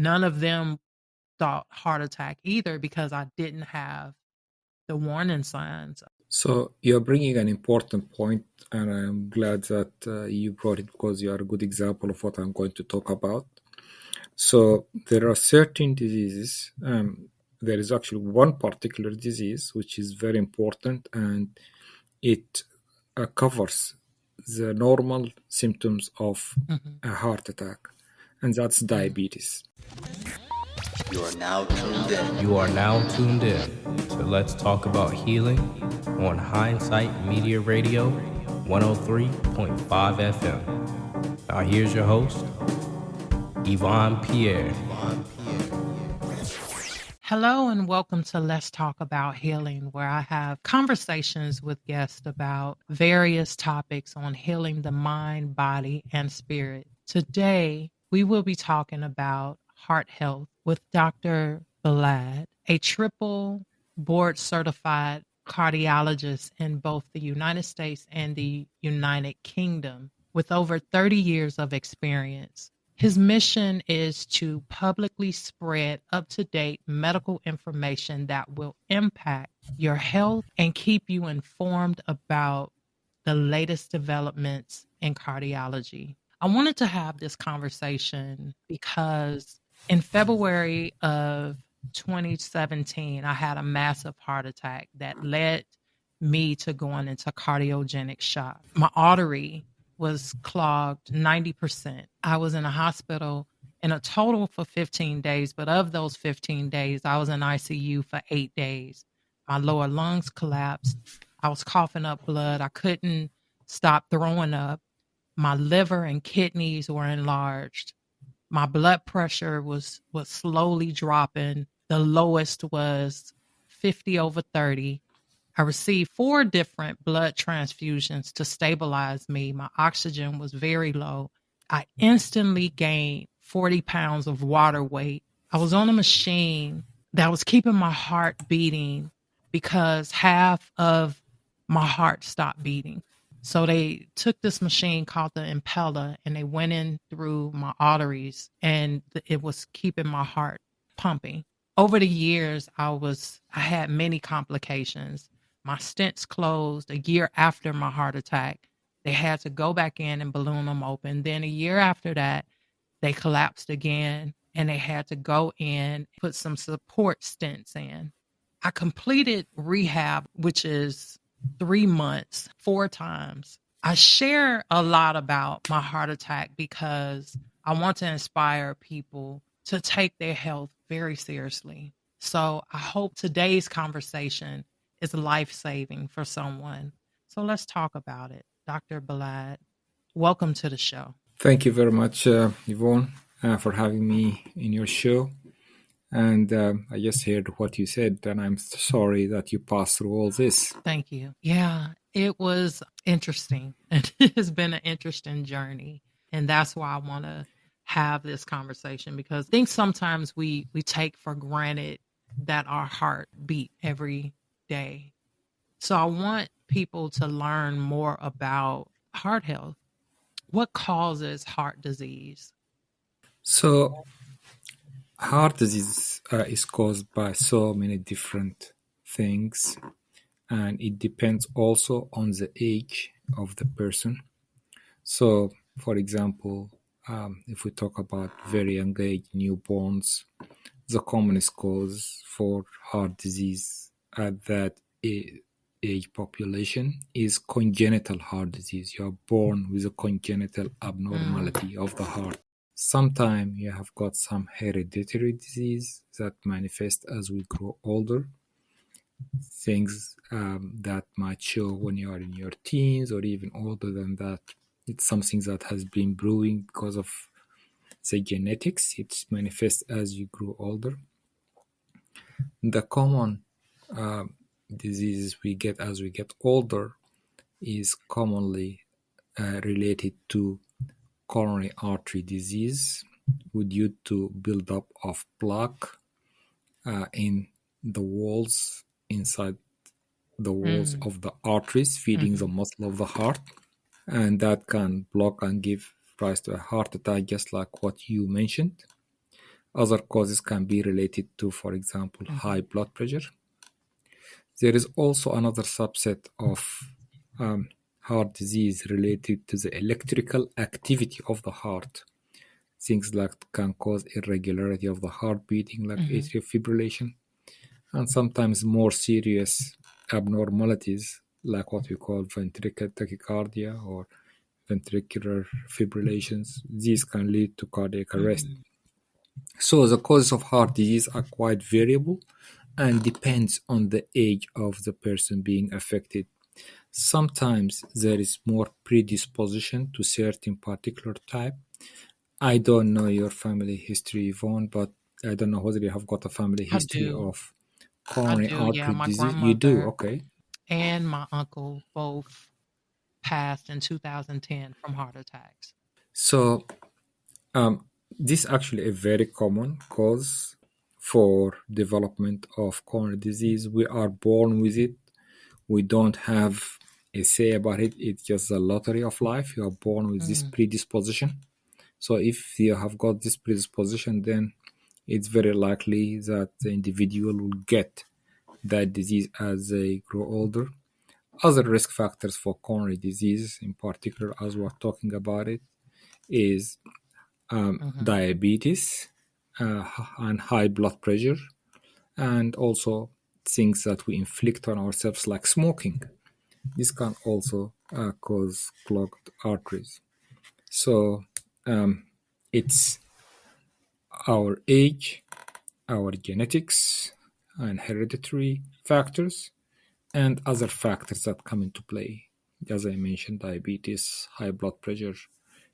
none of them thought heart attack either because I didn't have the warning signs. So you're bringing an important point, and I'm glad that you brought it because you are a good example of what I'm going to talk about. So there are certain diseases. There is actually one particular disease which is very important, and it covers the normal symptoms of a heart attack, and that's diabetes. You are now tuned in. You are now tuned in to Let's Talk About Healing on Hindsight Media Radio 103.5 FM. Now here's your host, Yvonne Pierre. Hello and welcome to Let's Talk About Healing, where I have conversations with guests about various topics on healing the mind, body, and spirit. Today, we will be talking about heart health with Dr. Bolad, a triple board certified cardiologist in both the United States and the United Kingdom with over 30 years of experience. His mission is to publicly spread up-to-date medical information that will impact your health and keep you informed about the latest developments in cardiology. I wanted to have this conversation because in February of 2017, I had a massive heart attack that led me to going into cardiogenicshock. My artery was clogged 90%. I was in a hospital in a total for 15 days, but of those 15 days, I was in ICU for 8 days. My lower lungs collapsed. I was coughing up blood. I couldn't stop throwing up. My liver and kidneys were enlarged. My blood pressure was slowly dropping. The lowest was 50/30. I received 4 different blood transfusions to stabilize me. My oxygen was very low. I instantly gained 40 pounds of water weight. I was on a machine that was keeping my heart beating because half of my heart stopped beating. So they took this machine called the impeller and they went in through my arteries and it was keeping my heart pumping. Over the years, I had many complications. My stents closed a year after my heart attack. They had to go back in and balloon them open. Then a year after that, they collapsed again and they had to go in, put some support stents in. I completed rehab, which is 3 months, 4 times. I share a lot about my heart attack because I want to inspire people to take their health very seriously. So I hope today's conversation is life-saving for someone. So let's talk about it. Dr. Bolad, welcome to the show. Thank you very much, Yvonne, for having me in your show. And I just heard what you said, and I'm sorry that you passed through all this. Thank you. Yeah, it was interesting. It has been an interesting journey. And that's why I want to have this conversation, because I think sometimes we take for granted that our heart beat every day. So I want people to learn more about heart health. What causes heart disease? So heart disease is caused by so many different things, and it depends also on the age of the person. So, for example, if we talk about very young age newborns, the commonest cause for heart disease at that age population is congenital heart disease. You are born with a congenital abnormality of the heart. Sometimes you have got some hereditary disease that manifest as we grow older. Things that might show when you are in your teens or even older than that. It's something that has been brewing because of the genetics. It manifests as you grow older. The common diseases we get as we get older is commonly related to coronary artery disease due to buildup of plaque in the walls, inside the walls of the arteries feeding the muscle of the heart, and that can block and give rise to a heart attack, just like what you mentioned. Other causes can be related to, for example, high blood pressure. There is also another subset of heart disease related to the electrical activity of the heart. Things like can cause irregularity of the heart beating, like atrial fibrillation, and sometimes more serious abnormalities, like what we call ventricular tachycardia or ventricular fibrillations. These can lead to cardiac arrest. So the causes of heart disease are quite variable and depends on the age of the person being affected. Sometimes there is more predisposition to certain particular type. I don't know your family history, Yvonne, but I don't know whether you have got a family history of coronary artery my disease. You do, grandmother okay. and my uncle both passed in 2010 from heart attacks. So this is actually a very common cause for development of coronary disease. We are born with it. We don't have a say about it. It's just the lottery of life. You are born with this predisposition. So if you have got this predisposition, then it's very likely that the individual will get that disease as they grow older. Other risk factors for coronary disease, in particular, as we're talking about it, is diabetes and high blood pressure, and also things that we inflict on ourselves like smoking. This can also cause clogged arteries. So it's our age, our genetics and hereditary factors, and other factors that come into play. As I mentioned, diabetes, high blood pressure,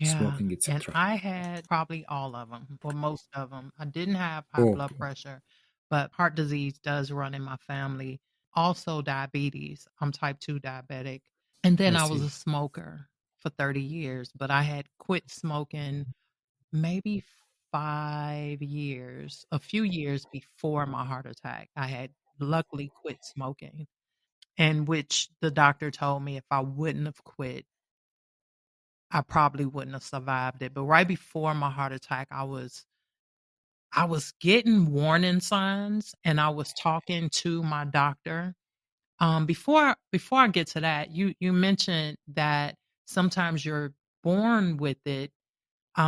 smoking, etc. And I had probably all of them, or most of them. I didn't have high blood pressure, but heart disease does run in my family. Also diabetes. I'm type 2 diabetic. And then I was a smoker for 30 years, but I had quit smoking maybe 5 years, a few years before my heart attack. I had luckily quit smoking, and which the doctor told me if I wouldn't have quit, I probably wouldn't have survived it. But right before my heart attack, I was getting warning signs, and I was talking to my doctor. Before I get to that, you mentioned that sometimes you're born with it. So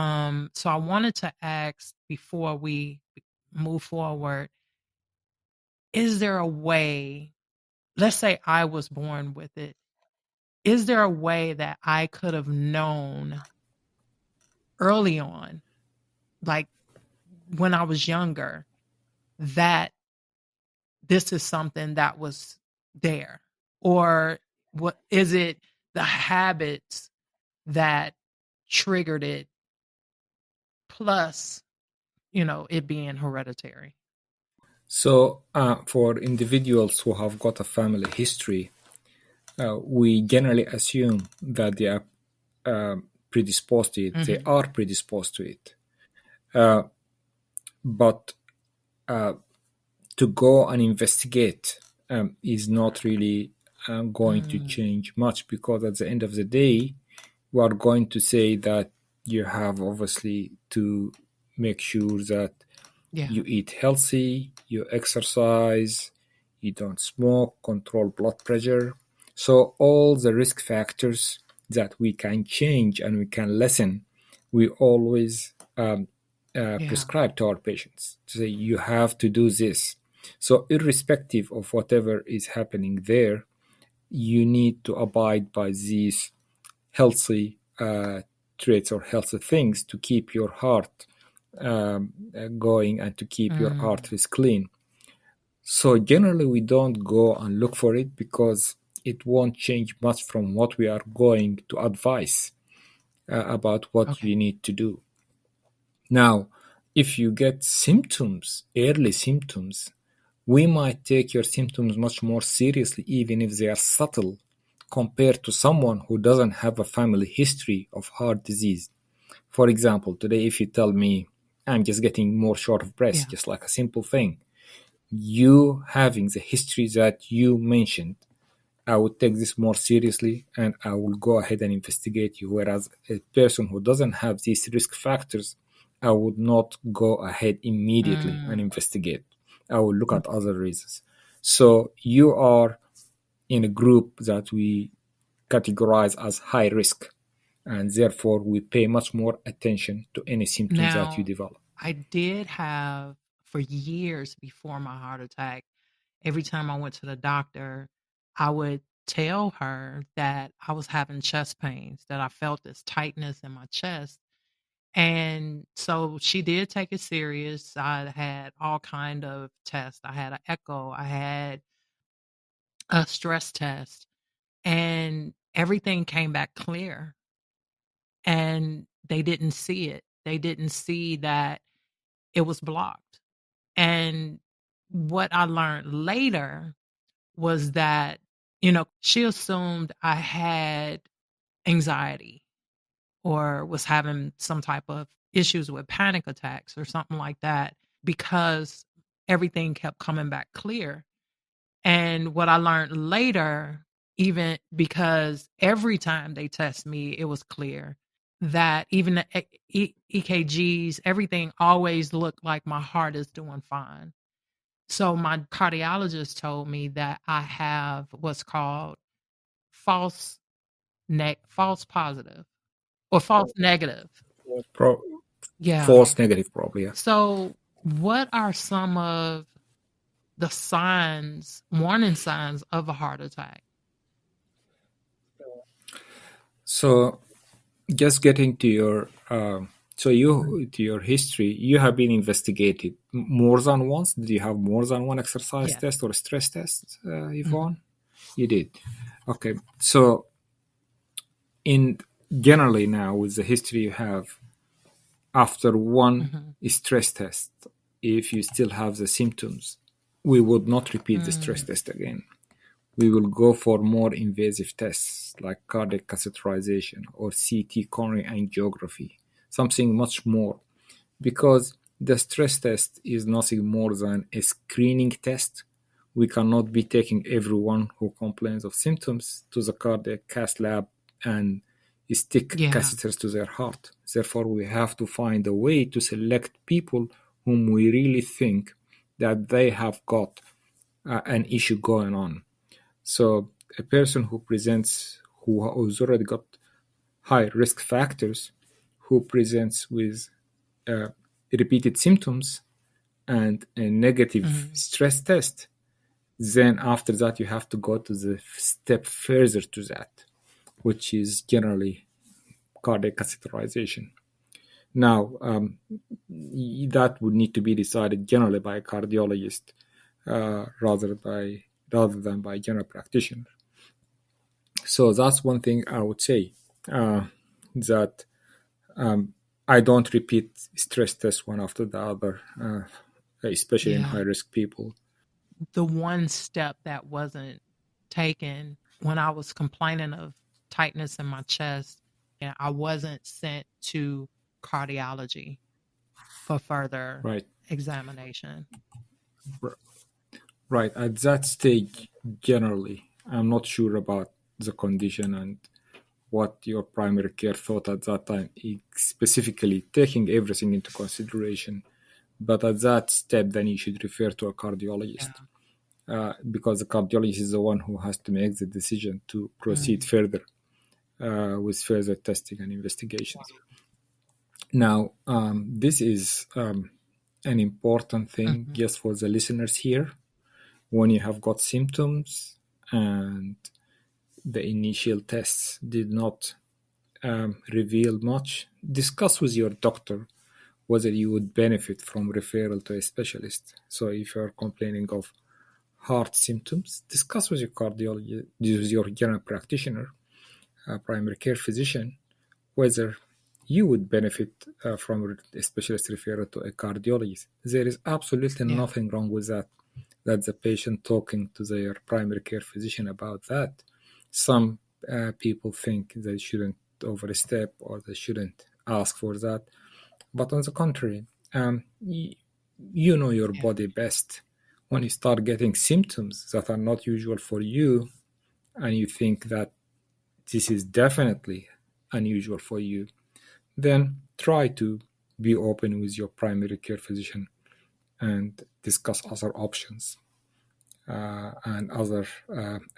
I wanted to ask before we move forward, is there a way, let's say I was born with it, is there a way that I could have known early on, like when I was younger, that this is something that was there? Or what is it, the habits that triggered it, plus, it being hereditary? So for individuals who have got a family history, we generally assume that they are predisposed to it. They are predisposed to it. But to go and investigate is not really going to change much, because at the end of the day, we are going to say that you have obviously to make sure that you eat healthy, you exercise, you don't smoke, control blood pressure. So all the risk factors that we can change and we can lessen, we always prescribe to our patients to say you have to do this. So irrespective of whatever is happening there, you need to abide by these healthy traits or healthy things to keep your heart going and to keep your arteries clean. So generally we don't go and look for it, because it won't change much from what we are going to advise about what you need to do. Now, if you get symptoms, early symptoms, we might take your symptoms much more seriously, even if they are subtle, compared to someone who doesn't have a family history of heart disease. For example, today if you tell me I'm just getting more short of breath, just like a simple thing, you having the history that you mentioned, I would take this more seriously and I will go ahead and investigate you. Whereas a person who doesn't have these risk factors, I would not go ahead immediately and investigate. I will look at other reasons. So you are in a group that we categorize as high risk, and therefore we pay much more attention to any symptoms that you Now, develop. I did have, for years before my heart attack, every time I went to the doctor, I would tell her that I was having chest pains, that I felt this tightness in my chest. And so she did take it serious. I had all kind of tests. I had an echo, I had a stress test, and everything came back clear. And they didn't see it. They didn't see that it was blocked. And what I learned later was that, she assumed I had anxiety or was having some type of issues with panic attacks or something like that, because everything kept coming back clear. And what I learned later, even because every time they test me, it was clear that even the EKGs, everything always looked like my heart is doing fine. So my cardiologist told me that I have what's called false positive or false negative. Yeah. False negative, probably. Yeah. So what are some of the warning signs of a heart attack? So just getting to your to your history, you have been investigated more than once. Did you have more than one exercise test or stress test, Yvonne? You did. Okay. So in generally now, with the history you have, after one stress test, if you still have the symptoms, we would not repeat the stress test again. We will go for more invasive tests like cardiac catheterization or CT coronary angiography, something much more, because the stress test is nothing more than a screening test. We cannot be taking everyone who complains of symptoms to the cardiac cath lab and stick catheters to their heart. Therefore, we have to find a way to select people whom we really think that they have got an issue going on. So a person who presents, who has already got high risk factors, who presents with repeated symptoms and a negative stress test, then after that you have to go to the step further to that, which is generally cardiac catheterization. Now, that would need to be decided generally by a cardiologist rather than by a general practitioner. So that's one thing I would say, that I don't repeat stress tests one after the other, especially in high-risk people. The one step that wasn't taken when I was complaining of tightness in my chest, and I wasn't sent to cardiology for further examination. Right. At that stage, generally, I'm not sure about the condition and what your primary care thought at that time, specifically taking everything into consideration. But at that step, then you should refer to a cardiologist, because the cardiologist is the one who has to make the decision to proceed further with further testing and investigations. Now, this is an important thing just for the listeners here. When you have got symptoms and the initial tests did not reveal much, discuss with your doctor whether you would benefit from referral to a specialist. So if you're complaining of heart symptoms, discuss with your cardiologist, with your general practitioner, primary care physician, whether you would benefit from a specialist referral to a cardiologist. There is absolutely nothing wrong with that. That's the patient talking to their primary care physician about that. Some people think they shouldn't overstep or they shouldn't ask for that. But on the contrary, you know your body best. When you start getting symptoms that are not usual for you, and you think that this is definitely unusual for you, then try to be open with your primary care physician and discuss other options and other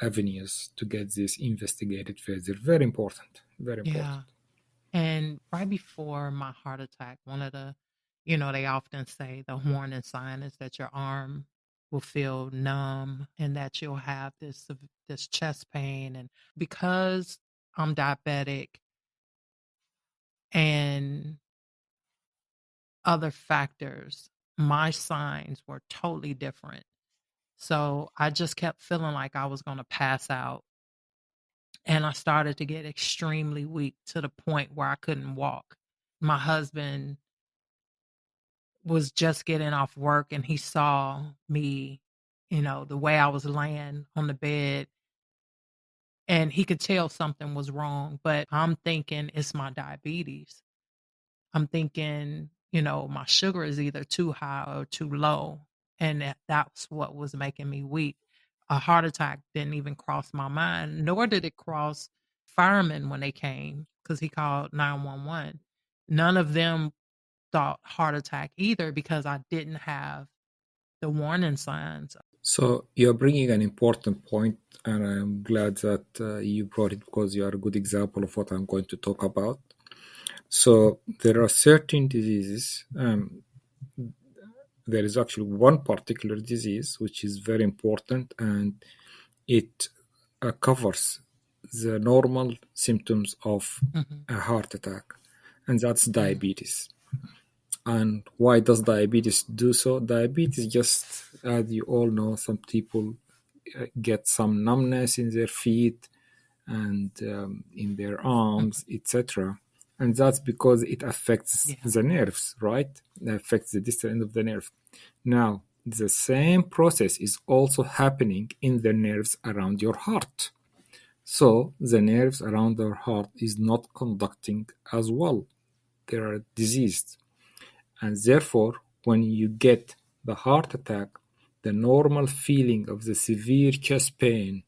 avenues to get this investigated further. Very important. Very important. Yeah. And right before my heart attack, one of the, they often say the warning sign is that your arm will feel numb and that you'll have this chest pain. And because I'm diabetic and other factors, my signs were totally different. So I just kept feeling like I was going to pass out. And I started to get extremely weak to the point where I couldn't walk. My husband was just getting off work and he saw me, the way I was laying on the bed, and he could tell something was wrong. But I'm thinking it's my diabetes. I'm thinking, my sugar is either too high or too low. And that's what was making me weak. A heart attack didn't even cross my mind, nor did it cross firemen when they came, because he called 911. None of them thought heart attack either, because I didn't have the warning signs. So you're bringing an important point, and I'm glad that you brought it, because you are a good example of what I'm going to talk about. So there are certain diseases. There is actually one particular disease which is very important, and it covers the normal symptoms of a heart attack, and that's diabetes. And why does diabetes do so? Diabetes, just as you all know, some people get some numbness in their feet and in their arms, etc. And that's because it affects the nerves, right? It affects the distal end of the nerve. Now, the same process is also happening in the nerves around your heart. So the nerves around our heart is not conducting as well. They are diseased. And therefore, when you get the heart attack, the normal feeling of the severe chest pain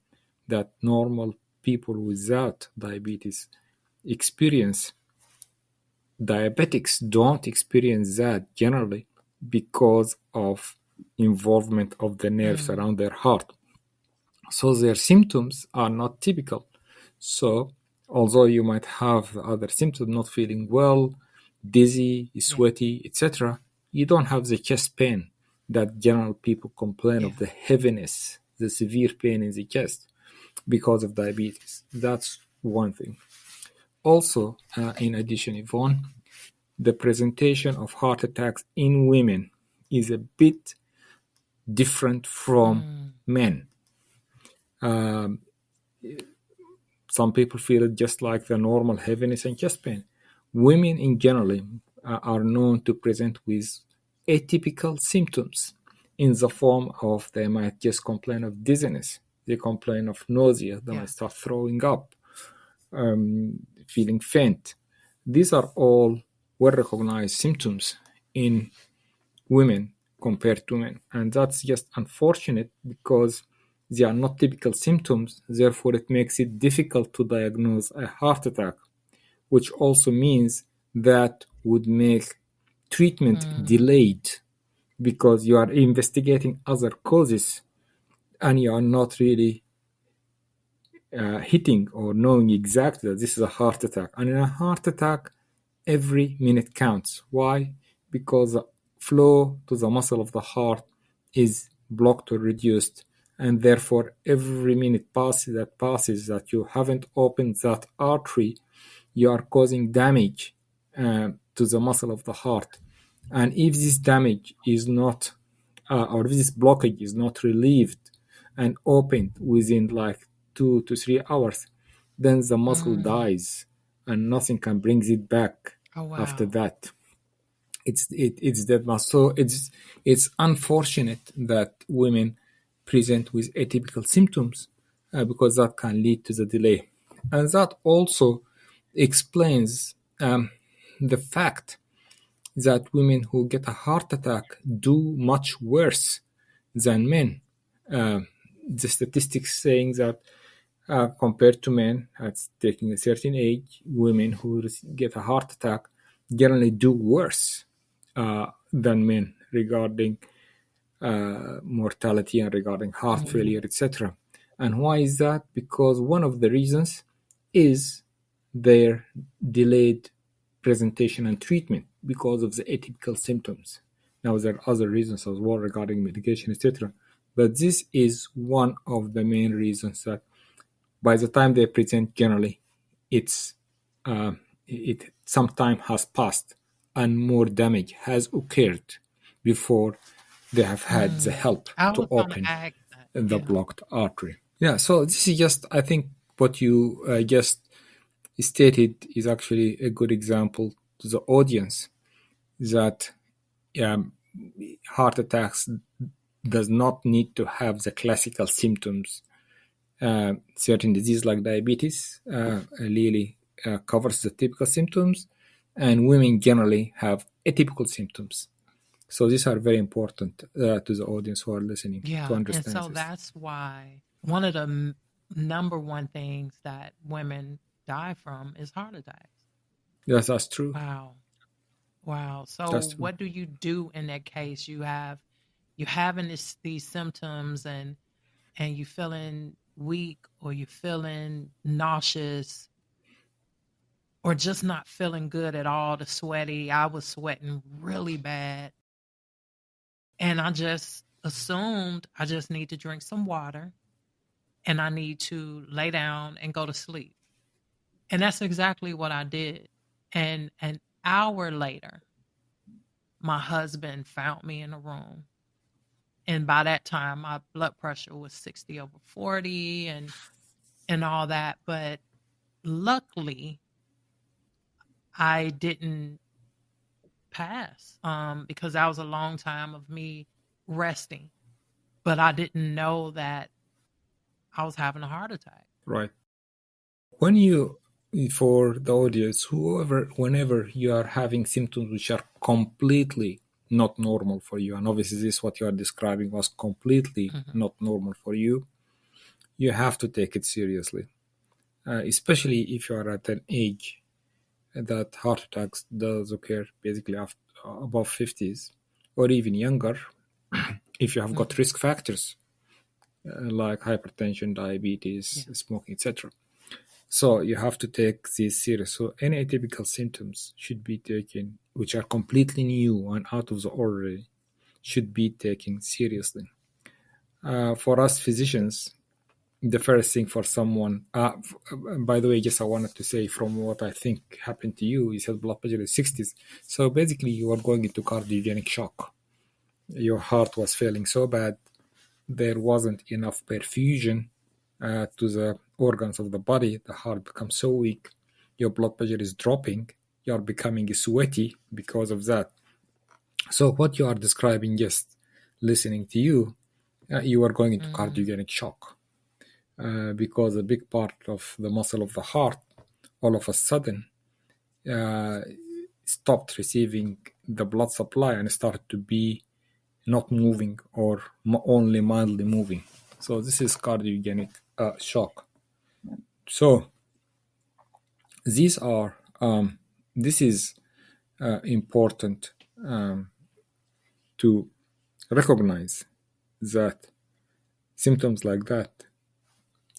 that normal people without diabetes experience, diabetics don't experience that generally because of involvement of the nerves around their heart. So their symptoms are not typical. So although you might have other symptoms, not feeling well, dizzy, sweaty, etc., you don't have the chest pain that general people complain of, the heaviness, the severe pain in the chest because of diabetes. That's one thing. Also, in addition, Yvonne, the presentation of heart attacks in women is a bit different from men. Some people feel it just like the normal heaviness and chest pain. Women in general are known to present with atypical symptoms in the form of they might just complain of dizziness, they complain of nausea, they might start throwing up, feeling faint. These are all well-recognized symptoms in women compared to men. And that's just unfortunate because they are not typical symptoms. Therefore, it makes it difficult to diagnose a heart attack, which also means that would make treatment delayed because you are investigating other causes and you are not really hitting or knowing exactly that this is a heart attack. And in a heart attack, every minute counts. Why? Because the flow to the muscle of the heart is blocked or reduced, and therefore every minute passes that you haven't opened that artery, you are causing damage to the muscle of the heart. And if this damage is not, or if this blockage is not relieved and opened within like 2 to 3 hours, then the muscle dies and nothing can bring it back after that. It's that muscle. So it's unfortunate that women present with atypical symptoms because that can lead to the delay. And that also explains the fact that women who get a heart attack do much worse than men. The statistics saying that compared to men at taking a certain age, women who get a heart attack generally do worse than men regarding mortality and regarding heart failure, etc. And why is that? Because one of the reasons is their delayed presentation and treatment because of the atypical symptoms. Now, there are other reasons as well regarding medication, etc. But this is one of the main reasons that by the time they present, generally, some time has passed and more damage has occurred before they have had the help to open the blocked artery. Yeah, so this is just, I think, what you just stated is actually a good example to the audience that heart attacks does not need to have the classical symptoms. Certain disease like diabetes really covers the typical symptoms, and women generally have atypical symptoms. So these are very important to the audience who are listening to understand and so this. that's why one of the number one things that women die from is heart attacks. Yes, that's true. Wow. So what do you do in that case? You having these symptoms and you feeling weak, or you feeling nauseous, or just not feeling good at all, the sweaty. I was sweating really bad. And I just assumed I just need to drink some water and I need to lay down and go to sleep. And that's exactly what I did. And an hour later, my husband found me in a room. And by that time, my blood pressure was 60/40 and all that. But luckily, I didn't pass because that was a long time of me resting. But I didn't know that I was having a heart attack. Right. For the audience, whenever you are having symptoms which are completely not normal for you, and obviously this what you are describing was completely not normal for you, you have to take it seriously, especially if you are at an age that heart attacks does occur basically after, above 50s or even younger, if you have got risk factors like hypertension, diabetes, smoking, etc. So you have to take this serious. So any atypical symptoms should be taken, which are completely new and out of the ordinary, should be taken seriously. For us physicians, the first thing for someone, by the way, just I wanted to say from what I think happened to you, you said blood pressure is 60s. So basically you are going into cardiogenic shock. Your heart was failing so bad, there wasn't enough perfusion to the organs of the body. The heart becomes so weak, your blood pressure is dropping, you are becoming sweaty because of that. So what you are describing, just listening to you, you are going into cardiogenic shock because a big part of the muscle of the heart all of a sudden stopped receiving the blood supply and started to be not moving or only mildly moving. So this is cardiogenic shock. So this is important to recognize that symptoms like that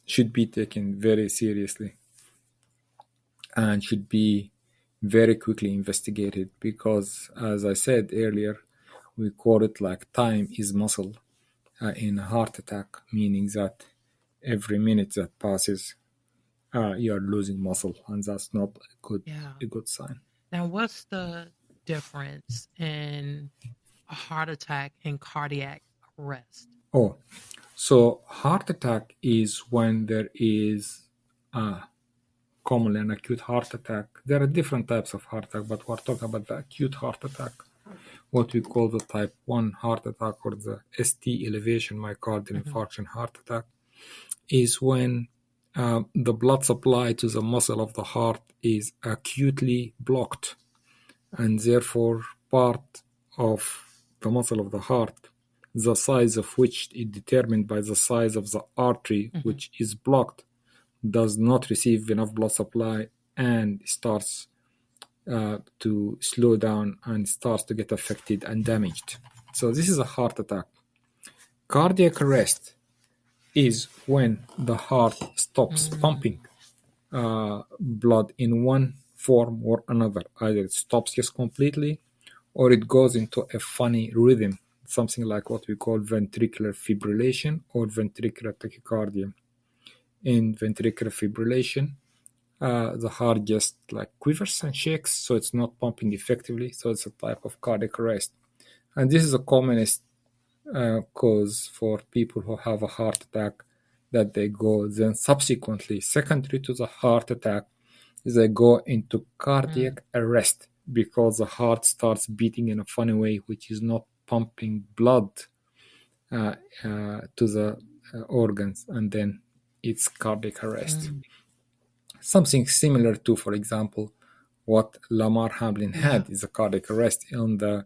should be taken very seriously and should be very quickly investigated because, as I said earlier, we call it like time is muscle in a heart attack, meaning that every minute that passes, you are losing muscle, and that's not a good sign. Now, what's the difference in a heart attack and cardiac arrest? So heart attack is when there is commonly an acute heart attack. There are different types of heart attack, but we're talking about the acute heart attack, what we call the type 1 heart attack or the ST elevation myocardial infarction heart attack, is when the blood supply to the muscle of the heart is acutely blocked, and therefore part of the muscle of the heart, the size of which is determined by the size of the artery which is blocked, does not receive enough blood supply and starts to slow down and starts to get affected and damaged. So this is a heart attack. Cardiac arrest is when the heart stops pumping blood in one form or another. Either it stops just completely, or it goes into a funny rhythm, something like what we call ventricular fibrillation or ventricular tachycardia. In ventricular fibrillation, the heart just like quivers and shakes, so it's not pumping effectively, so it's a type of cardiac arrest. And this is the commonest cause for people who have a heart attack, that they go then subsequently, secondary to the heart attack, they go into cardiac arrest because the heart starts beating in a funny way, which is not pumping blood to the organs, and then it's cardiac arrest. Something similar to, for example, what Lamar Hamlin had is a cardiac arrest on the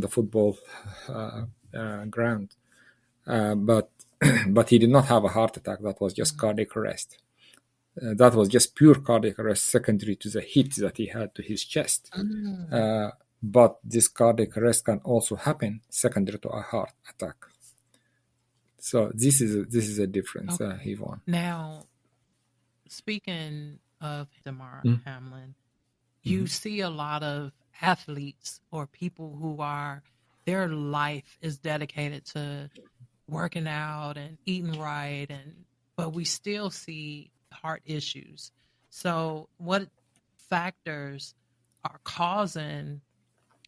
football ground, but he did not have a heart attack. That was just cardiac arrest. That was just pure cardiac arrest secondary to the hit that he had to his chest. But this cardiac arrest can also happen secondary to a heart attack. So this is a difference, Yvonne. Now, speaking of Damar Hamlin, you see a lot of athletes or people who are, their life is dedicated to working out and eating right, but we still see heart issues. So what factors are causing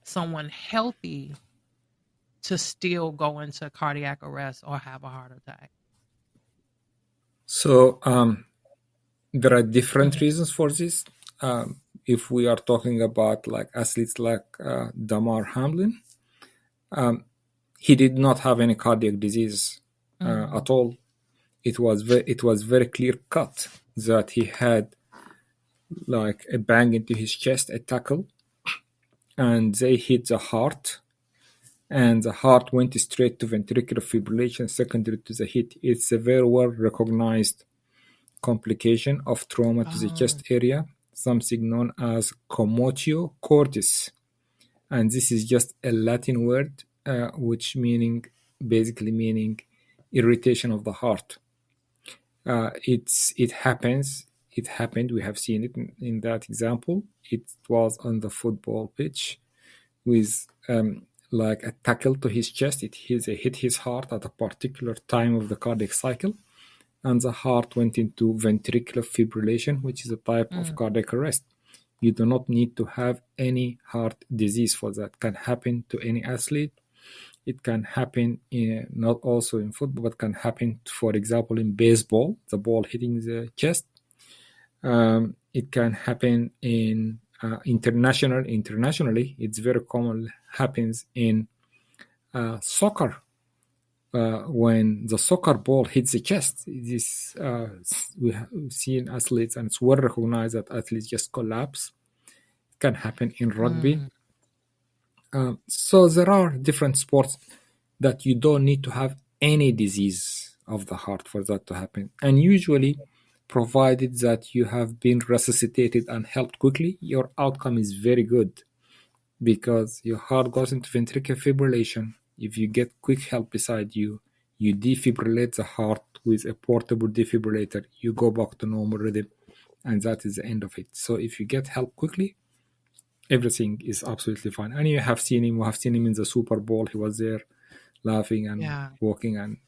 someone healthy to still go into cardiac arrest or have a heart attack? So there are different reasons for this. If we are talking about like athletes like Damar Hamlin, he did not have any cardiac disease at all. It was very clear cut that he had like a bang into his chest, a tackle, and they hit the heart, and the heart went straight to ventricular fibrillation secondary to the hit. It's a very well recognized complication of trauma to the chest area, something known as commotio cordis, and this is just a Latin word which basically meaning irritation of the heart. It happened. We have seen it in that example. It was on the football pitch with like a tackle to his chest. It hit his heart at a particular time of the cardiac cycle, and the heart went into ventricular fibrillation, which is a type of cardiac arrest. You do not need to have any heart disease for that. It can happen to any athlete. It can happen not also in football, but can happen, for example, in baseball, the ball hitting the chest. It can happen in internationally. It's very common. Happens in soccer. When the soccer ball hits the chest, this we have seen athletes, and it's well recognized that athletes just collapse. It can happen in rugby. So there are different sports that you don't need to have any disease of the heart for that to happen. And usually, provided that you have been resuscitated and helped quickly, your outcome is very good, because your heart goes into ventricular fibrillation. If you get quick help beside you, you defibrillate the heart with a portable defibrillator, you go back to normal rhythm, and that is the end of it. So if you get help quickly, everything is absolutely fine. And we have seen him in the Super Bowl. He was there laughing and walking, and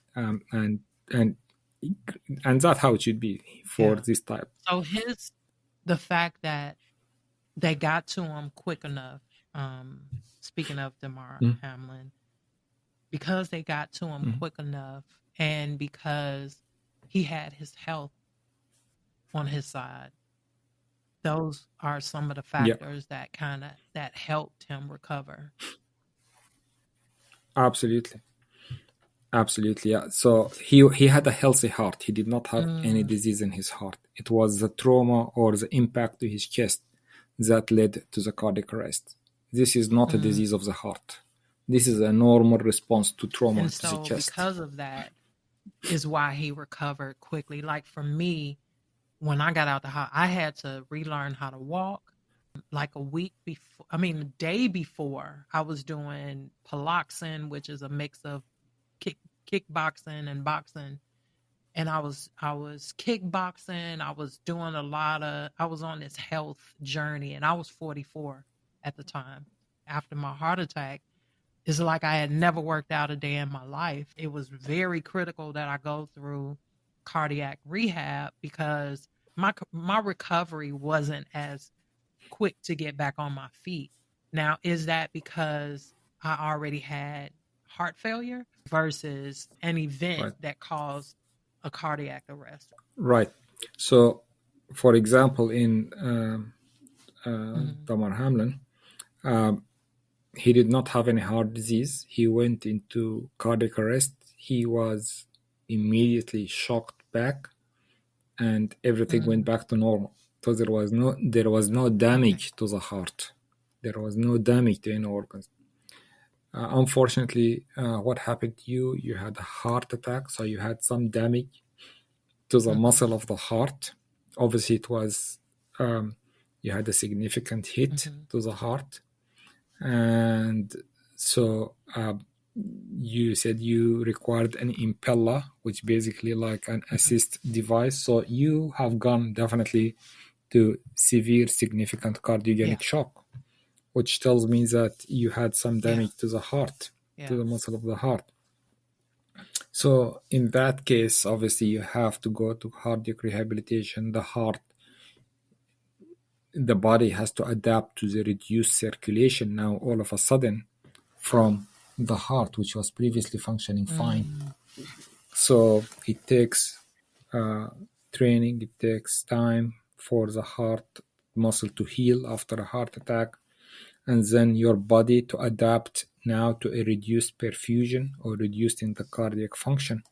that's how it should be for this type. So the fact that they got to him quick enough, speaking of Damar Hamlin, because they got to him quick enough, and because he had his health on his side, those are some of the factors that helped him recover. Absolutely, yeah. So he had a healthy heart. He did not have any disease in his heart. It was the trauma or the impact to his chest that led to the cardiac arrest. This is not a disease of the heart. This is a normal response to trauma to the chest. Because of that is why he recovered quickly. Like for me, when I got out the hospital, I had to relearn how to walk. like a day before, I was doing Piloxin, which is a mix of kickboxing and boxing. And I was kickboxing. I was doing I was on this health journey, and I was 44 at the time. After my heart attack, it's like I had never worked out a day in my life. It was very critical that I go through cardiac rehab because my recovery wasn't as quick to get back on my feet. Now, is that because I already had heart failure versus an event that caused a cardiac arrest? Right. So, for example, in Damar Hamlin, he did not have any heart disease. He went into cardiac arrest. He was immediately shocked back, and everything went back to normal. So there was no damage to the heart. There was no damage to any organs. Unfortunately, what happened to you? You had a heart attack, so you had some damage to the muscle of the heart. Obviously, it was you had a significant hit to the heart, and so you said you required an impeller, which basically like an assist device. So you have gone definitely to severe, significant cardiogenic shock, which tells me that you had some damage to the heart, to the muscle of the heart. So in that case, obviously, you have to go to cardiac rehabilitation. The body has to adapt to the reduced circulation now all of a sudden from the heart, which was previously functioning fine. So it takes training, it takes time for the heart muscle to heal after a heart attack, and then your body to adapt now to a reduced perfusion or reduced in the cardiac function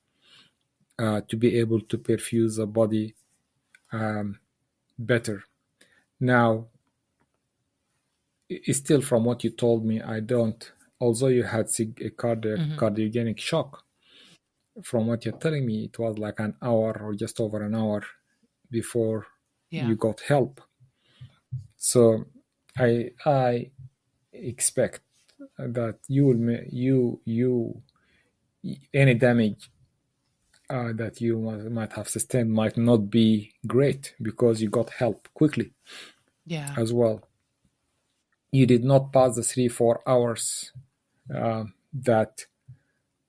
to be able to perfuse the body better. Now, still from what you told me, although you had a cardiogenic shock, from what you're telling me, it was like an hour or just over an hour before you got help. So I expect that any damage that you might have sustained might not be great because you got help quickly as well. You did not pass the 3-4 hours that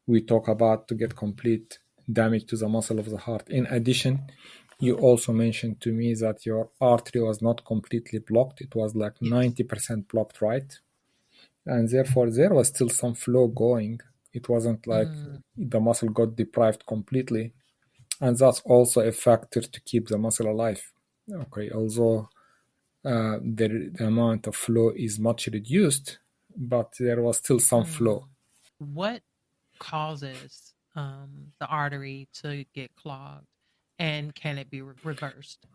we talk about to get complete damage to the muscle of the heart. In addition, you also mentioned to me that your artery was not completely blocked. It was like 90% blocked, right? And therefore, there was still some flow going. It wasn't like the muscle got deprived completely. And that's also a factor to keep the muscle alive. Okay, although the amount of flow is much reduced, but there was still some flow. What causes the artery to get clogged, and can it be reversed?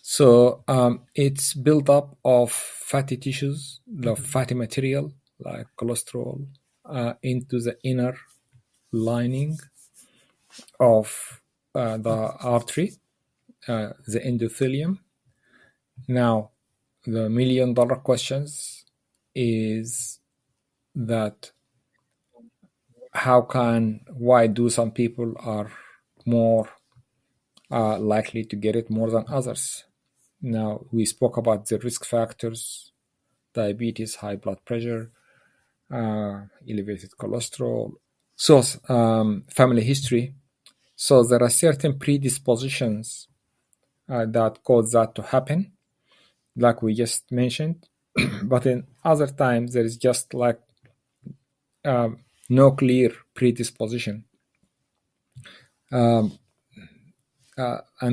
So it's built up of fatty tissues, the fatty material like cholesterol, into the inner lining of the artery, the endothelium. Now, the $1 million questions is that why do some people are more likely to get it more than others? Now, we spoke about the risk factors: diabetes, high blood pressure, elevated cholesterol, so family history. So there are certain predispositions that cause that to happen, like we just mentioned. But in other times, there is just like no clear predisposition. And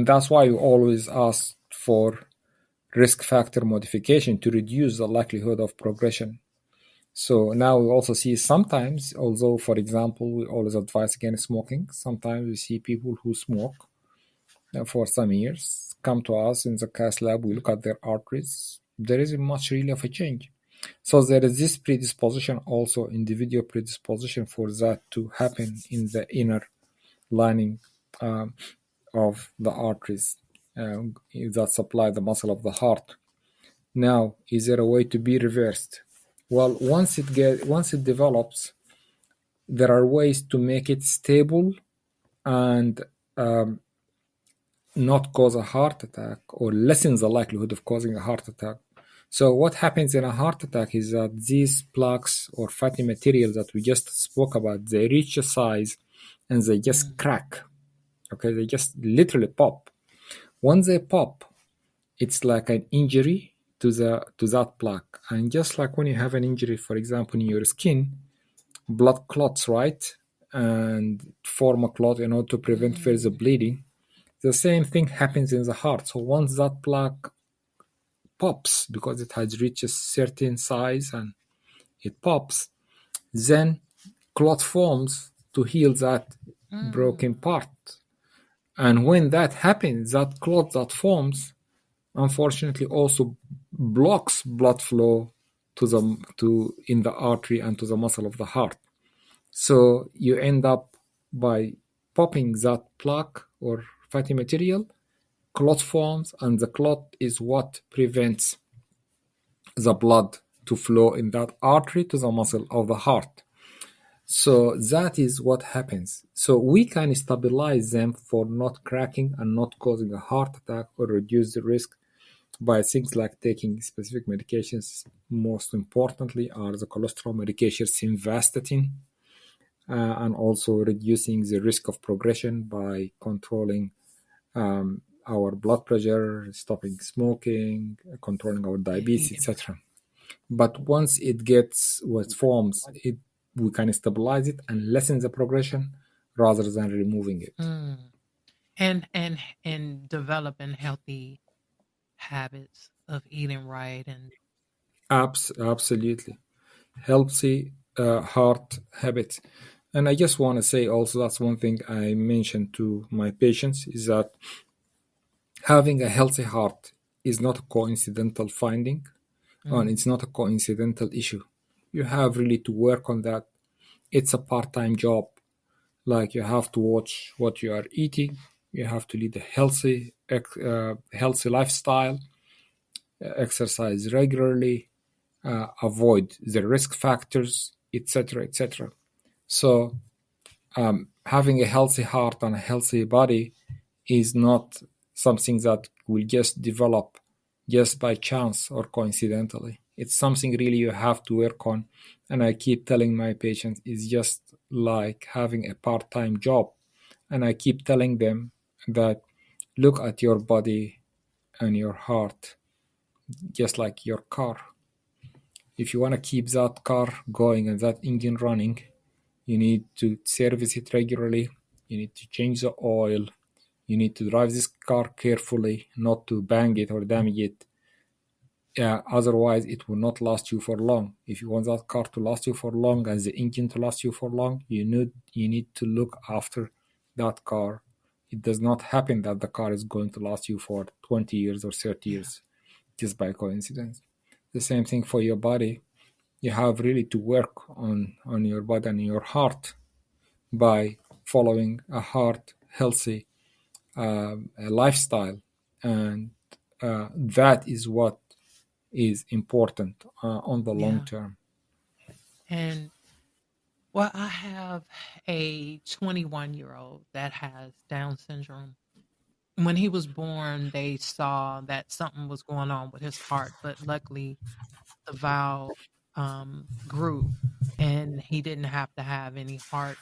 that's why we always ask for risk factor modification to reduce the likelihood of progression. So now we also see sometimes, although, for example, we always advise against smoking, sometimes we see people who smoke for some years come to us in the cath lab, we look at their arteries, there isn't much really of a change. So there is this predisposition, also individual predisposition for that to happen in the inner lining of the arteries. that supply the muscle of the heart. Now, is there a way to be reversed? Well, once it develops, there are ways to make it stable and not cause a heart attack, or lessen the likelihood of causing a heart attack. So what happens in a heart attack is that these plaques or fatty materials that we just spoke about, they reach a size and they just crack. Okay, they just literally pop. Once they pop, it's like an injury to that plaque. And just like when you have an injury, for example, in your skin, blood clots, right? And form a clot in order to prevent further bleeding. The same thing happens in the heart. So once that plaque pops, because it has reached a certain size and it pops, then clot forms to heal that broken part. And when that happens, that clot that forms, unfortunately, also blocks blood flow in the artery and to the muscle of the heart. So you end up by popping that plaque or fatty material, clot forms, and the clot is what prevents the blood to flow in that artery to the muscle of the heart. So that is what happens. So we can stabilize them for not cracking and not causing a heart attack, or reduce the risk by things like taking specific medications. Most importantly are the cholesterol medication simvastatin, and also reducing the risk of progression by controlling our blood pressure, stopping smoking, controlling our diabetes, etc. But once it gets what forms, we can stabilize it and lessen the progression rather than removing it. And developing healthy habits of eating right and Absolutely. Healthy heart habits. And I just want to say also, that's one thing I mentioned to my patients, is that having a healthy heart is not a coincidental finding, and it's not a coincidental issue. You have really to work on that. It's a part-time job. Like, you have to watch what you are eating. You have to lead a healthy lifestyle, exercise regularly, avoid the risk factors, etc., etc. So having a healthy heart and a healthy body is not something that will just develop just by chance or coincidentally. It's something really you have to work on. And I keep telling my patients, it's just like having a part-time job. And I keep telling them that look at your body and your heart just like your car. If you want to keep that car going and that engine running, you need to service it regularly. You need to change the oil. You need to drive this car carefully, not to bang it or damage it. Otherwise, it will not last you for long. If you want that car to last you for long and the engine to last you for long, you need to look after that car. It does not happen that the car is going to last you for 20 years or 30 years just by coincidence. The same thing for your body. You have really to work on your body and your heart by following a heart healthy lifestyle, and that is what is important on the long term. And well, I have a 21-year-old that has Down syndrome. When he was born, they saw that something was going on with his heart, but luckily the valve grew and he didn't have to have any heart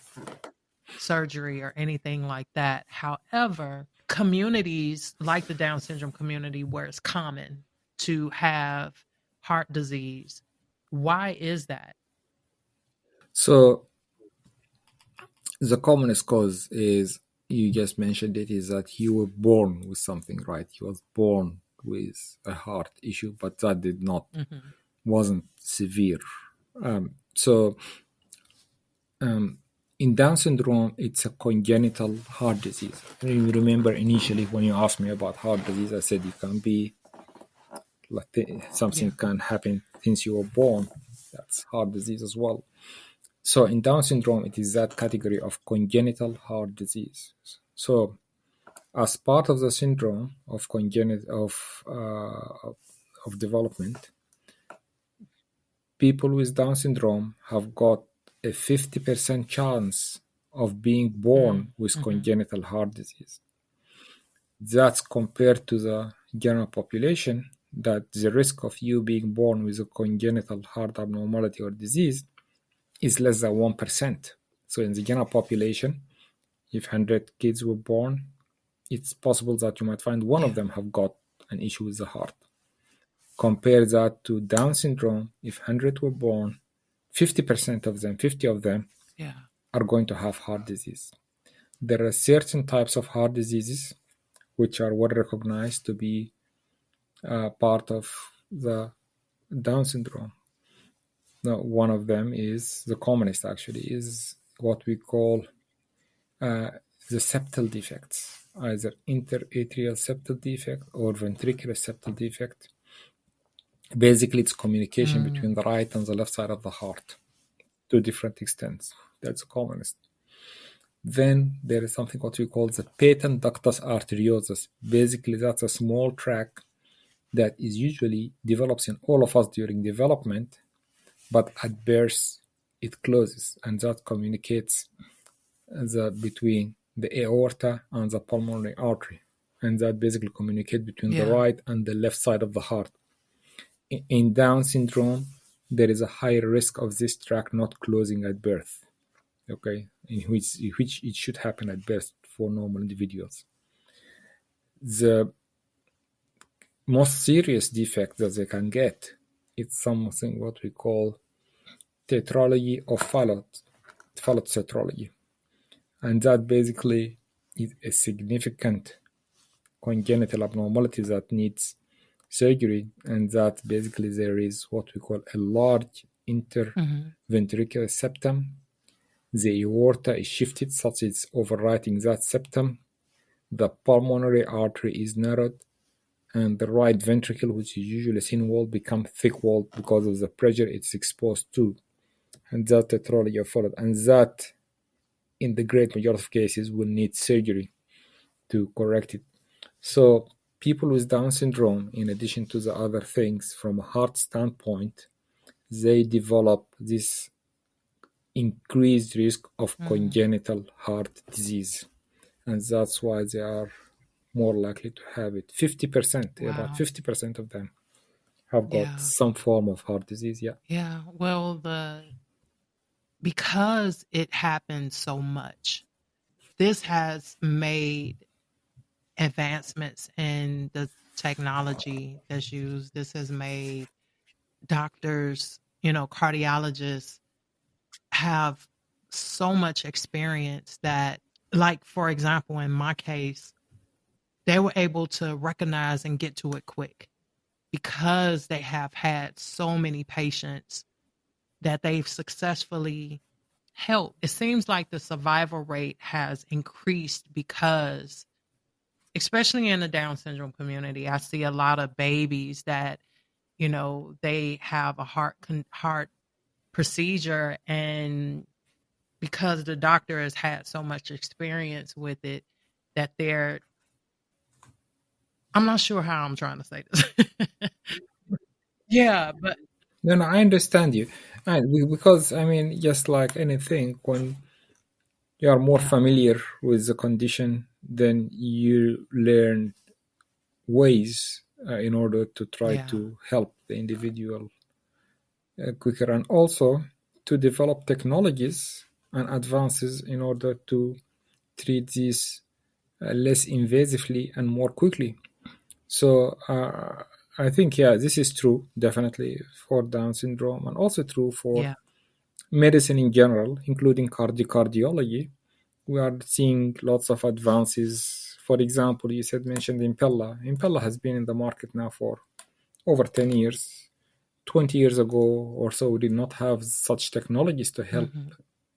surgery or anything like that. However, communities like the Down syndrome community, where it's common to have heart disease, why is that? So the commonest cause is, you just mentioned it, is that you were born with something, right? You was born with a heart issue, but that did not, wasn't severe. In Down syndrome, it's a congenital heart disease. You remember initially when you asked me about heart disease, I said it can be something can happen since you were born. That's heart disease as well. So in Down syndrome, it is that category of congenital heart disease. So as part of the syndrome of development, people with Down syndrome have got a 50% chance of being born with congenital heart disease. That's compared to the general population, that the risk of you being born with a congenital heart abnormality or disease is less than 1%. So in the general population, if 100 kids were born, it's possible that you might find one of them have got an issue with the heart. Compare that to Down syndrome. If 100 were born, 50% of them, 50 of them are going to have heart disease. There are certain types of heart diseases which are well recognized to be part of the Down syndrome. Now, one of them is, the commonest actually, is what we call the septal defects, either interatrial septal defect or ventricular septal defect. Basically, it's communication between the right and the left side of the heart to different extents. That's the commonest. Then there is something what we call the patent ductus arteriosus. Basically, that's a small tract that is usually develops in all of us during development, but at birth it closes, and that communicates between the aorta and the pulmonary artery, and that basically communicates between the right and the left side of the heart. In Down syndrome, there is a higher risk of this tract not closing at birth, okay, in which it should happen at birth for normal individuals. The most serious defect that they can get, it's something what we call tetralogy of Fallot tetralogy. And that basically is a significant congenital abnormality that needs surgery, and that basically there is what we call a large interventricular septum. The aorta is shifted such it's overwriting that septum. The pulmonary artery is narrowed, and the right ventricle, which is usually thin-walled, becomes thick-walled because of the pressure it's exposed to. And that tetralogy of Fallot, and that in the great majority of cases will need surgery to correct it. So people with Down syndrome, in addition to the other things, from a heart standpoint, they develop this increased risk of congenital heart disease. And that's why they are more likely to have it. 50%, about 50% of them have got some form of heart disease. Yeah. Well, because it happens so much, this has made advancements in the technology that's used. This has made doctors, cardiologists have so much experience that, like, for example, in my case, they were able to recognize and get to it quick because they have had so many patients that they've successfully helped. It seems like the survival rate has increased because, especially in the Down syndrome community, I see a lot of babies that, they have a heart procedure, and because the doctor has had so much experience with it, that I'm not sure how I'm trying to say this. But No, I understand you. Because, just like anything, when you are more familiar with the condition, then you learn ways in order to try to help the individual quicker, and also to develop technologies and advances in order to treat these less invasively and more quickly. So I think, this is true, definitely, for Down syndrome, and also true for medicine in general, including cardiology. We are seeing lots of advances. For example, you mentioned Impella. Impella has been in the market now for over 10 years. 20 years ago or so, we did not have such technologies to help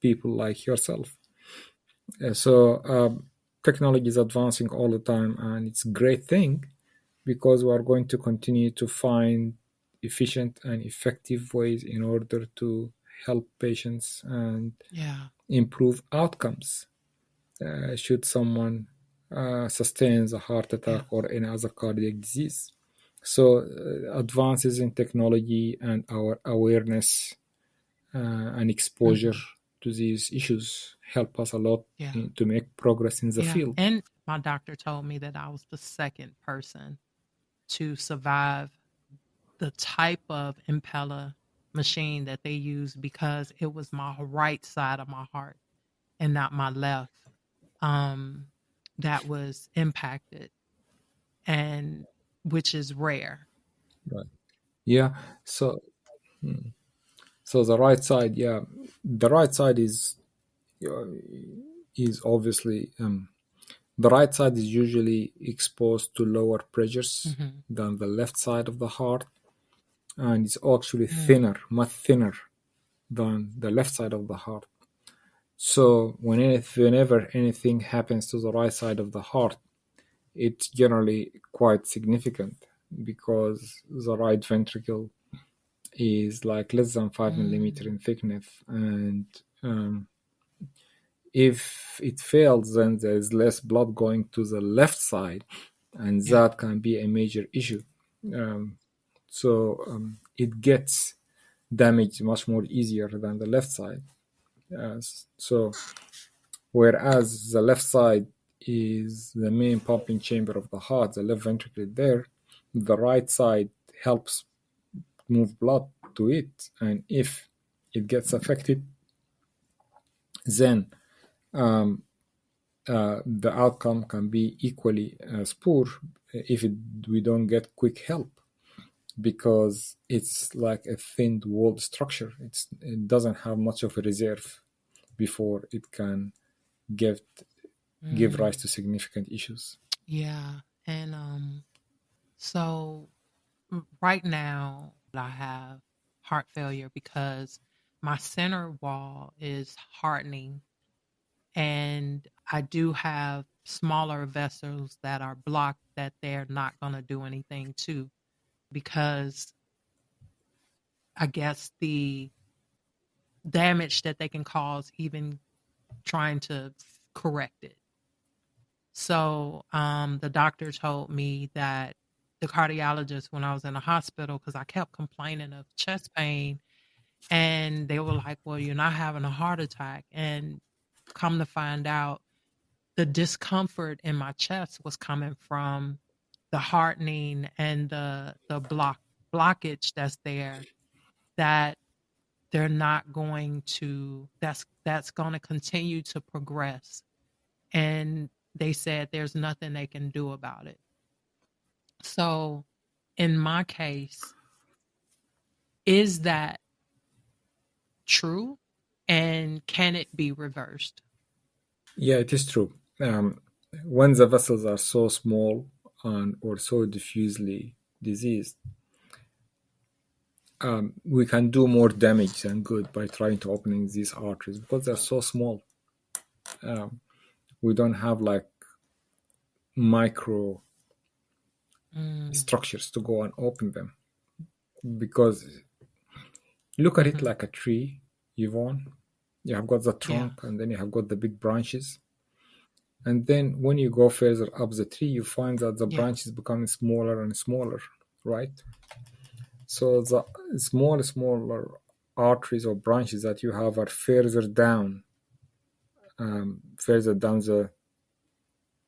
people like yourself. So technology is advancing all the time, and it's a great thing, because we are going to continue to find efficient and effective ways in order to help patients and improve outcomes should someone sustains a heart attack or any other cardiac disease. So advances in technology and our awareness and exposure to these issues help us a lot to make progress in the field. And my doctor told me that I was the second person to survive the type of impeller machine that they use, because it was my right side of my heart and not my left that was impacted, and which is rare. Right. Yeah. So the right side, the right side is obviously the right side is usually exposed to lower pressures than the left side of the heart, and it's actually thinner, much thinner than the left side of the heart. So whenever anything happens to the right side of the heart, it's generally quite significant, because the right ventricle is like less than 5 millimeter in thickness, and if it fails, then there's less blood going to the left side, and that can be a major issue. So it gets damaged much more easier than the left side. So whereas the left side is the main pumping chamber of the heart, the left ventricle there, the right side helps move blood to it, and if it gets affected, then the outcome can be equally as poor if we don't get quick help, because it's like a thin-walled structure. It doesn't have much of a reserve before it can give rise to significant issues. Yeah, and so right now I have heart failure because my center wall is hardening, and I do have smaller vessels that are blocked that they're not going to do anything to, because I guess the damage that they can cause even trying to correct it. So the doctor told me that the cardiologist, when I was in the hospital, because I kept complaining of chest pain, and they were like, well, you're not having a heart attack. And come to find out, the discomfort in my chest was coming from the hardening and the blockage that's there, that they're not going to, that's going to continue to progress. And they said there's nothing they can do about it. So in my case, is that true? And can it be reversed? Yeah, it is true. When the vessels are so small or so diffusely diseased, we can do more damage than good by trying to opening these arteries, because they're so small. We don't have like micro structures to go and open them, because look at it like a tree, Yvonne. You have got the trunk, and then you have got the big branches. And then when you go further up the tree, you find that the branches become smaller and smaller, right? So the smaller arteries or branches that you have are further down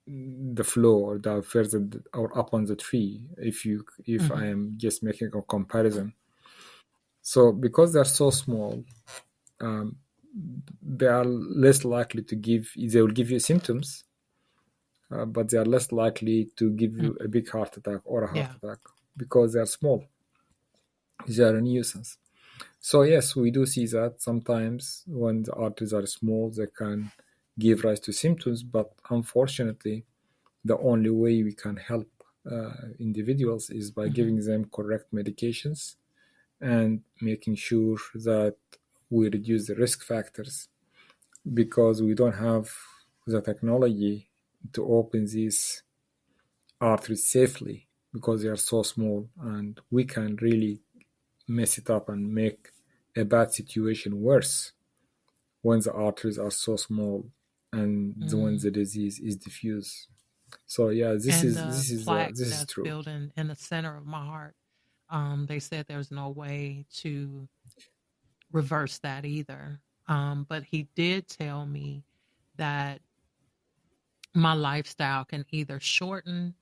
the floor, or further or up on the tree, if I am just making a comparison. So because they're so small, they are less likely to they will give you symptoms, but they are less likely to give you a big heart attack or a heart attack, because they are small. They are a nuisance. So yes, we do see that sometimes when the arteries are small, they can give rise to symptoms, but unfortunately, the only way we can help individuals is by giving them correct medications and making sure that we reduce the risk factors, because we don't have the technology to open these arteries safely, because they are so small, and we can really mess it up and make a bad situation worse when the arteries are so small and when the disease is diffuse. So yeah, this And is the this is plaque this is that's true. built in the center of my heart, they said there's no way to reverse that either. But he did tell me that my lifestyle can either shorten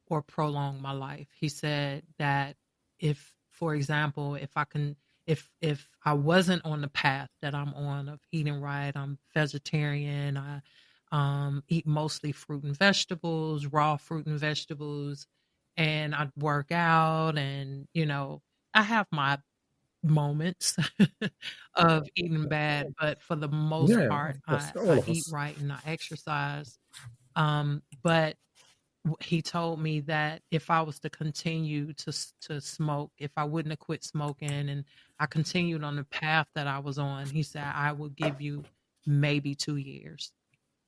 or prolong my life. He said that if, for example, if I wasn't on the path that I'm on of eating right, I'm vegetarian, I eat mostly fruit and vegetables, raw fruit and vegetables, and I work out, and I have my moments of eating bad, but for the most Yeah, part, of course, all I of eat us. right and I exercise. But he told me that if I was to continue to smoke, if I wouldn't have quit smoking and I continued on the path that I was on, he said I would give you maybe 2 years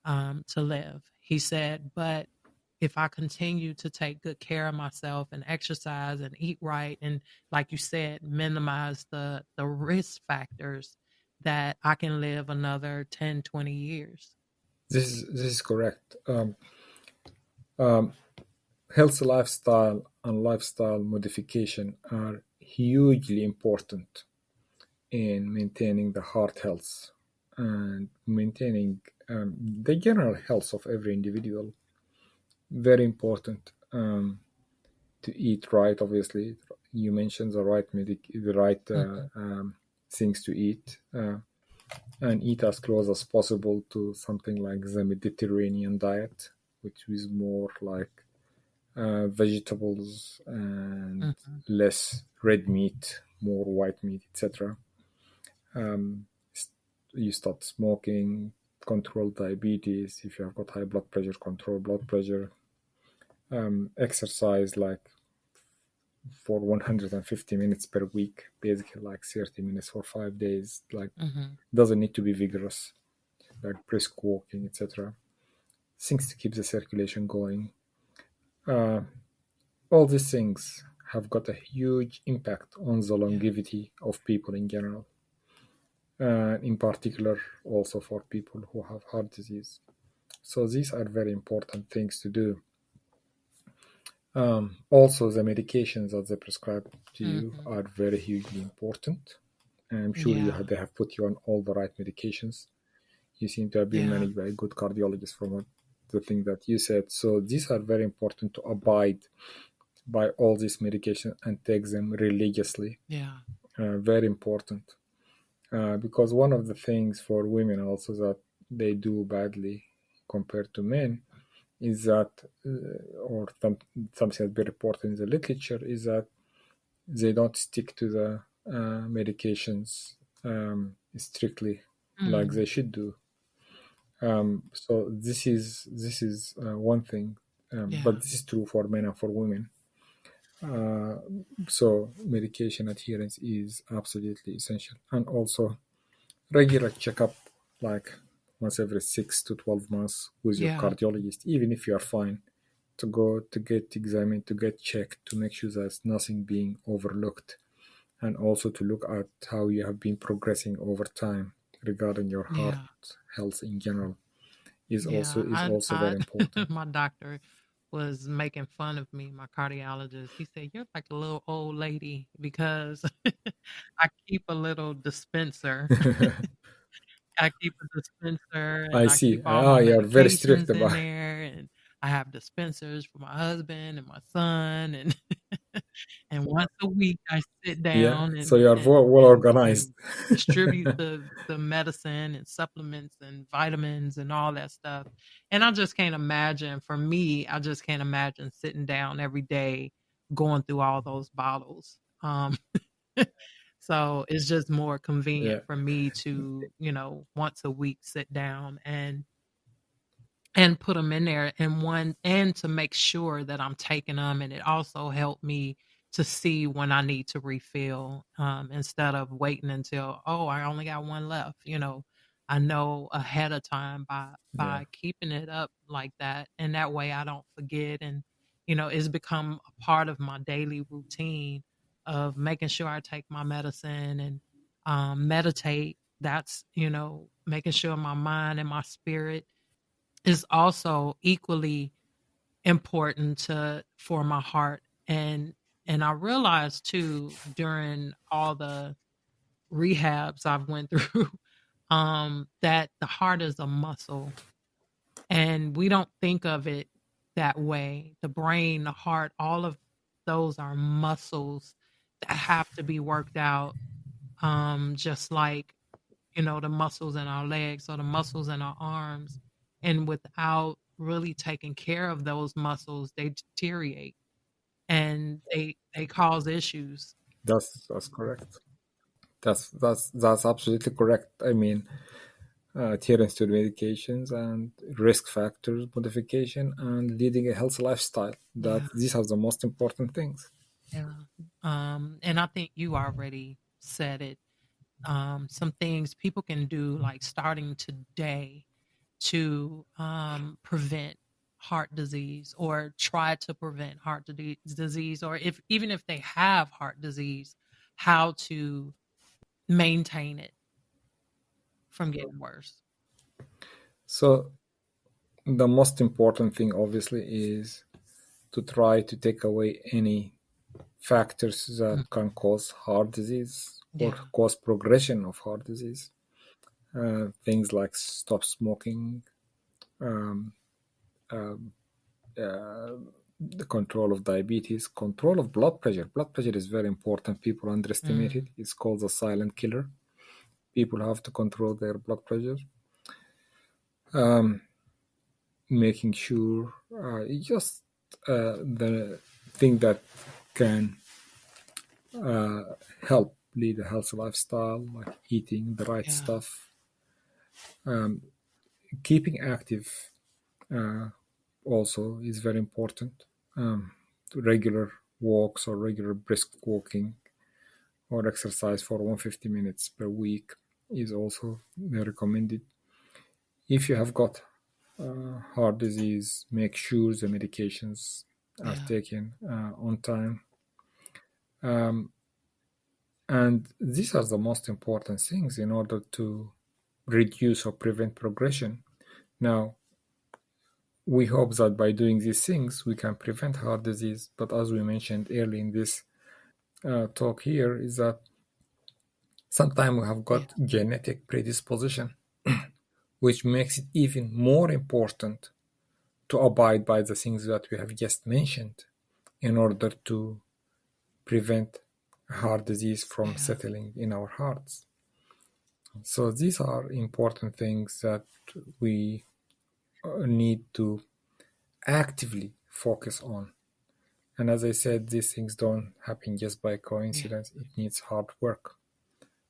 to live. He said, but if I continue to take good care of myself and exercise and eat right, and like you said, minimize the risk factors, that I can live another 10, 20 years. This is correct. Health lifestyle and lifestyle modification are hugely important in maintaining the heart health and maintaining the general health of every individual. Very important to eat right. Obviously, you mentioned the right things to eat, and eat as close as possible to something like the Mediterranean diet, which is more like vegetables and less red meat, more white meat, etc. You start smoking, control diabetes. If you have got high blood pressure, control blood pressure. Exercise like for 150 minutes per week, basically like 30 minutes for 5 days. Like doesn't need to be vigorous, like brisk walking, etc. Things to keep the circulation going. All these things have got a huge impact on the longevity of people in general, and in particular also for people who have heart disease. So these are very important things to do. Also, the medications that they prescribe to you are very hugely important. I'm sure they have put you on all the right medications. You seem to have been managed by a good cardiologist from what the thing that you said. So these are very important to abide by all these medications and take them religiously. Very important. Because one of the things for women also that they do badly compared to men is that, or something that's been reported in the literature, is that they don't stick to the medications strictly like they should do. So this is one thing, but this is true for men and for women. So medication adherence is absolutely essential, and also regular checkup, like once every 6 to 12 months with your cardiologist, even if you are fine, to go to get examined, to get checked, to make sure there's nothing being overlooked, and also to look at how you have been progressing over time regarding your heart health in general is also very important. My doctor was making fun of me, my cardiologist. He said, "You're like a little old lady," because I keep a little dispenser. I keep a dispenser, and I I see. keep all my You're very strict medications in about there, and I have dispensers for my husband and my son, and and once a week I sit down so you're well organized. and distribute the medicine and supplements and vitamins and all that stuff. And I just can't imagine, for me, I just can't imagine sitting down every day going through all those bottles. So it's just more convenient for me to, once a week sit down and put them in there, and to make sure that I'm taking them. And it also helped me to see when I need to refill, instead of waiting until, I only got one left. I know ahead of time by keeping it up like that. And that way I don't forget. And, it's become a part of my daily routine of making sure I take my medicine and meditate. That's, making sure my mind and my spirit is also equally important for my heart. And I realized too, during all the rehabs I've went through, that the heart is a muscle, and we don't think of it that way. The brain, the heart, all of those are muscles that have to be worked out, just like, the muscles in our legs or the muscles in our arms. And without really taking care of those muscles, they deteriorate and they cause issues. That's correct. That's absolutely correct. I mean, adherence to medications and risk factors modification and leading a healthy lifestyle. These are the most important things. Yeah. And I think you already said it. Some things people can do, like starting today, to prevent heart disease, or try to prevent heart disease, or even if they have heart disease, how to maintain it from getting worse. So the most important thing obviously is to try to take away any factors that can cause heart disease or cause progression of heart disease. Things like stop smoking, the control of diabetes, control of blood pressure. Blood pressure is very important. People underestimate it. It's called the silent killer. People have to control their blood pressure. Making sure just the thing that can help lead a healthy lifestyle, like eating the right stuff, keeping active also is very important. Regular walks or regular brisk walking or exercise for 150 minutes per week is also recommended. If you have got heart disease, make sure the medications are taken on time. And these are the most important things in order to reduce or prevent progression. Now, we hope that by doing these things, we can prevent heart disease. But as we mentioned early in this talk here, is that sometimes we have got genetic predisposition, which makes it even more important to abide by the things that we have just mentioned in order to prevent heart disease from settling in our hearts. So these are important things that we need to actively focus on. And as I said, these things don't happen just by coincidence. It needs hard work.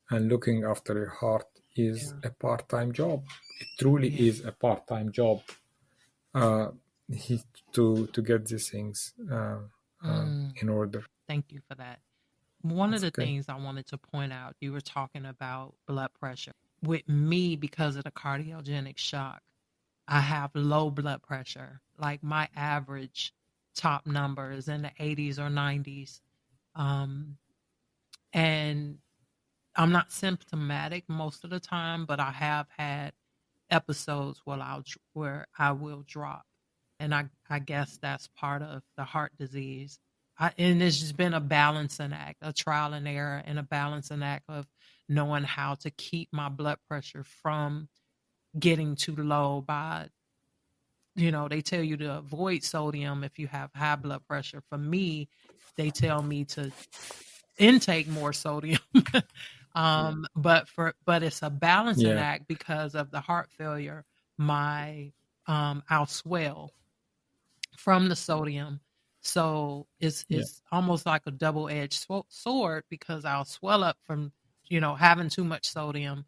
And looking after your heart is a part-time job. It truly is a part-time job to get these things in order. Thank you for that. One of the things I wanted to point out, you were talking about blood pressure. With me, because of the cardiogenicshock, I have low blood pressure. Like my average top number is in the 80s or 90s. And I'm not symptomatic most of the time, but I have had episodes where I will drop. And I guess that's part of the heart disease. And it's just been a balancing act, a trial and error, and a balancing act of knowing how to keep my blood pressure from getting too low by, they tell you to avoid sodium if you have high blood pressure. For me, they tell me to intake more sodium. But it's a balancing act because of the heart failure. I'll swell from the sodium. So it's almost like a double-edged sword, because I'll swell up from, having too much sodium,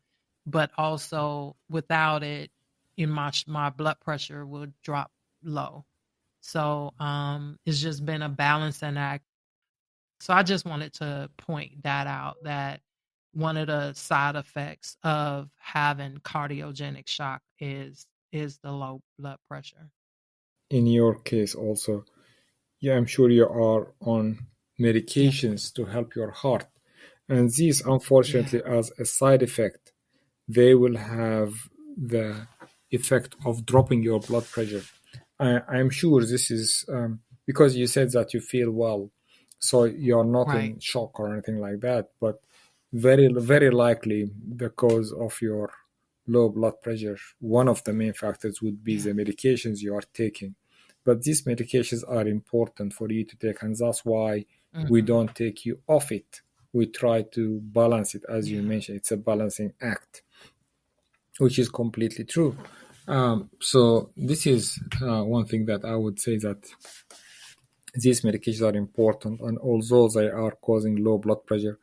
but also without it, in my blood pressure will drop low. So it's just been a balancing act. So I just wanted to point that out, that one of the side effects of having cardiogenic shock is the low blood pressure. In your case also, I'm sure you are on medications to help your heart. And these, unfortunately, as a side effect, they will have the effect of dropping your blood pressure. I'm sure this is because you said that you feel well, so you're not Right. in shock or anything like that. But very, very likely because of your low blood pressure, one of the main factors would be the medications you are taking. But these medications are important for you to take, and that's why we don't take you off it. We try to balance it, as you mentioned. It's a balancing act, which is completely true. So this is one thing that I would say, that these medications are important, and although they are causing low blood pressure,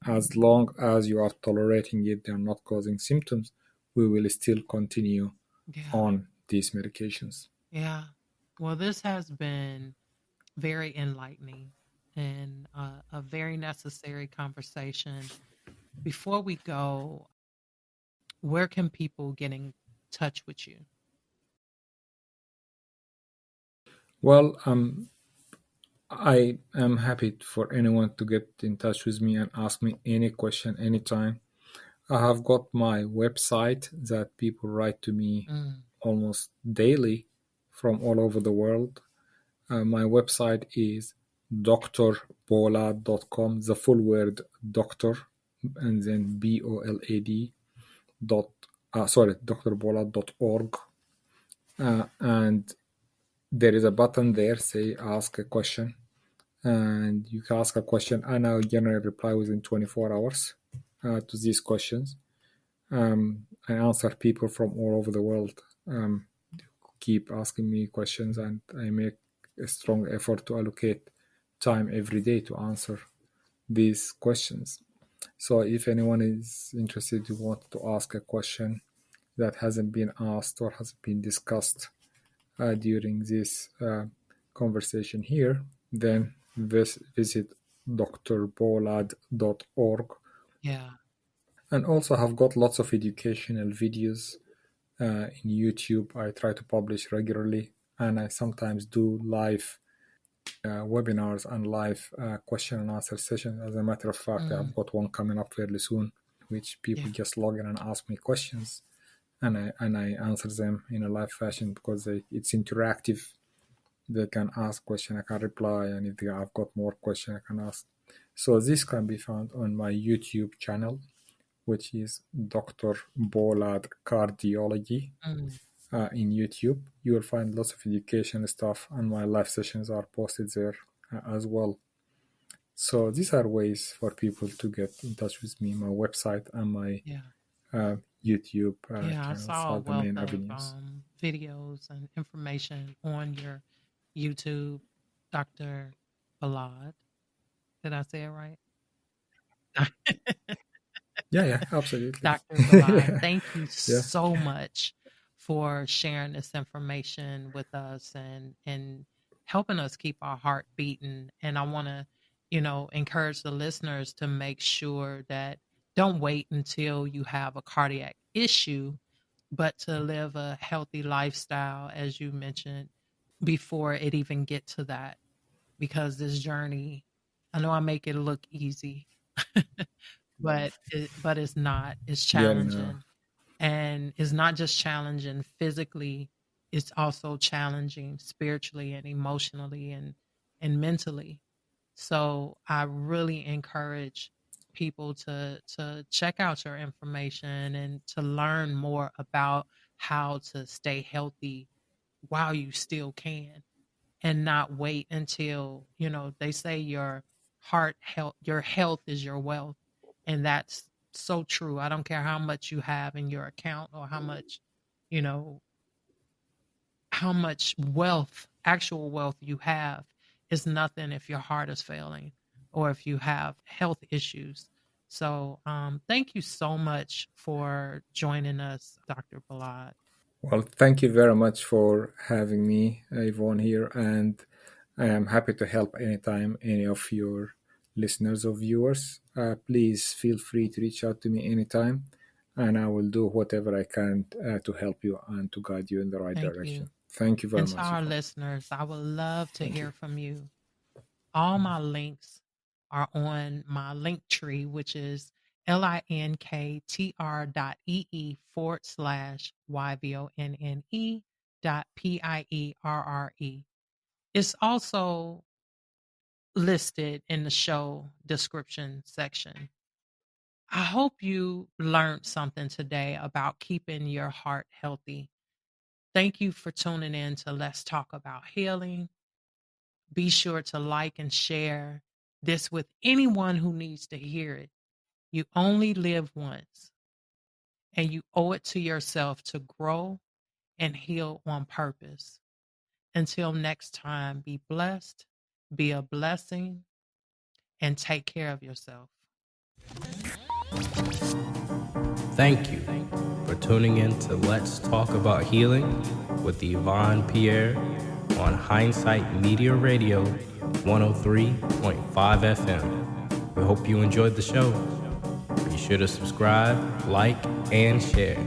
as long as you are tolerating it, they are not causing symptoms, we will still continue on these medications. Yeah. Well, this has been very enlightening and a very necessary conversation. Before we go, where can people get in touch with you? Well, I am happy for anyone to get in touch with me and ask me any question anytime. I have got my website that people write to me almost daily from all over the world. My website is doctorbolad.com, the full word doctor, and then BOLAD doctorbolad.org. And there is a button there, say ask a question. And you can ask a question, and I'll generally reply within 24 hours to these questions. I answer people from all over the world. Keep asking me questions, and I make a strong effort to allocate time every day to answer these questions. So if anyone is interested, you want to ask a question that hasn't been asked or hasn't been discussed during this conversation here, then visit doctorbolad.org. Yeah. And also have got lots of educational videos in YouTube. I try to publish regularly, and I sometimes do live webinars and live question and answer sessions. As a matter of fact, I've got one coming up fairly soon, which people just log in and ask me questions, and I answer them in a live fashion, because it's interactive. They can ask question, I can reply, and if I've got more question, I can ask. So this can be found on my YouTube channel, which is Dr. Bolad Cardiology in YouTube. You will find lots of education stuff, and my live sessions are posted there as well. So these are ways for people to get in touch with me. My website and my YouTube I saw a wealth of videos and information on your YouTube, Dr. Bolad. Did I say it right? Yeah, absolutely. Dr. Bolad, thank you so much for sharing this information with us and helping us keep our heart beating. And I want to, encourage the listeners to make sure that don't wait until you have a cardiac issue, but to live a healthy lifestyle, as you mentioned, before it even get to that. Because this journey, I know I make it look easy, but it's not. It's challenging. And it's not just challenging physically, it's also challenging spiritually and emotionally and mentally. So I really encourage people to check out your information and to learn more about how to stay healthy while you still can, and not wait until, they say your health is your wealth. And that's so true. I don't care how much you have in your account or how much, how much actual wealth you have is nothing if your heart is failing or if you have health issues. So thank you so much for joining us, Dr. Bolad. Well, thank you very much for having me, Yvonne, here, and I am happy to help anytime any of your listeners or viewers. Please feel free to reach out to me anytime, and I will do whatever I can to help you and to guide you in the right direction. Thank you very much. And to our listeners, I would love to hear from you. All my links are on my link tree, which is linktr.ee/YVONNE yvonnepierre. It's also listed in the show description section. I hope you learned something today about keeping your heart healthy. Thank you for tuning in to Let's Talk About Healing. Be sure to like and share this with anyone who needs to hear it. You only live once, and you owe it to yourself to grow and heal on purpose. Until next time, be blessed, be a blessing, and take care of yourself. Thank you for tuning in to Let's Talk About Healing with Yvonne Pierre on Hindsight Media Radio 103.5 FM. We hope you enjoyed the show. Be sure to subscribe, like, and share.